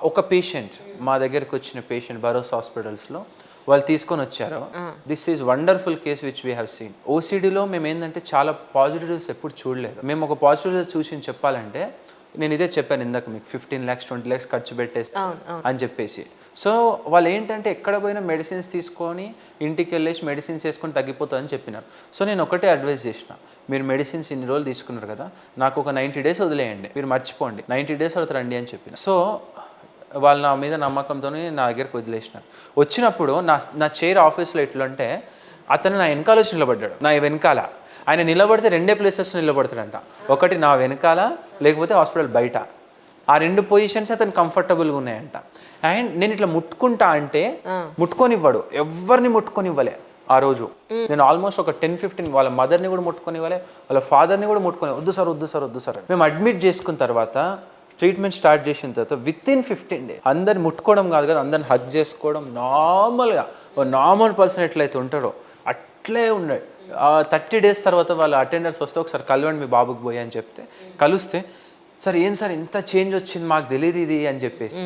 ఒక పేషెంట్ మా దగ్గరికి వచ్చిన పేషెంట్ భరోసా హాస్పిటల్స్లో వాళ్ళు తీసుకొని వచ్చారు. This is wonderful case which we have seen. ఓసిడీలో మేము ఏంటంటే చాలా పాజిటివ్స్ ఎప్పుడు చూడలేదు. మేము ఒక పాజిటివ్ చూసి చెప్పాలంటే నేను ఇదే చెప్పాను ఇందాక మీకు 15 lakhs 20 lakhs ఖర్చు పెట్టేసి అని చెప్పేసి. సో వాళ్ళు ఏంటంటే ఎక్కడ పోయినా మెడిసిన్స్ తీసుకొని ఇంటికి వెళ్ళేసి మెడిసిన్స్ వేసుకొని తగ్గిపోతుందని చెప్పినారు. సో నేను ఒకటే అడ్వైస్ చేసిన, మీరు మెడిసిన్స్ ఇన్ని రోజులు తీసుకున్నారు కదా, నాకు ఒక 90 days వదిలేయండి, మీరు మర్చిపోండి, 90 days తర్వాత రండి అని చెప్పిన. సో వాళ్ళు నా మీద నమ్మకంతో నా దగ్గరకు వదిలేసినారు. వచ్చినప్పుడు నా చైర్ ఆఫీస్లో ఎట్లంటే అతను నా వెనకాల వచ్చి నిలబడ్డాడు. నా వెనకాల ఆయన నిలబడితే 2 places నిలబడతాడంట. ఒకటి నా వెనకాల, లేకపోతే హాస్పిటల్ బయట. ఆ 2 పొజిషన్స్ అతను కంఫర్టబుల్గా ఉన్నాయంట. అండ్ నేను ఇట్లా ముట్టుకుంటా అంటే ముట్టుకొనివ్వడు, ఎవరిని ముట్టుకొనివ్వలే ఆ రోజు. నేను ఆల్మోస్ట్ ఒక 10-15 వాళ్ళ మదర్ని కూడా ముట్టుకొనివ్వలే, వాళ్ళ ఫాదర్ని కూడా ముట్టుకొని వద్దు సార్. మేము అడ్మిట్ చేసుకున్న తర్వాత ట్రీట్మెంట్ స్టార్ట్ చేసిన తర్వాత వితిన్ 15 days అందరిని ముట్టుకోవడం కాదు కదా, అందరిని హగ్ చేసుకోవడం, నార్మల్గా నార్మల్ పర్సన్ ఎట్లయితే ఉంటారో అట్లే ఉన్నాయి. 30 days తర్వాత వాళ్ళ అటెండర్స్ వస్తే ఒకసారి కలవండి మీ బాబుకి పోయి అని చెప్తే కలిస్తే, సార్ ఏం సార్ ఇంత చేంజ్ వచ్చింది మాకు తెలియదు ఇది అని చెప్పేసి.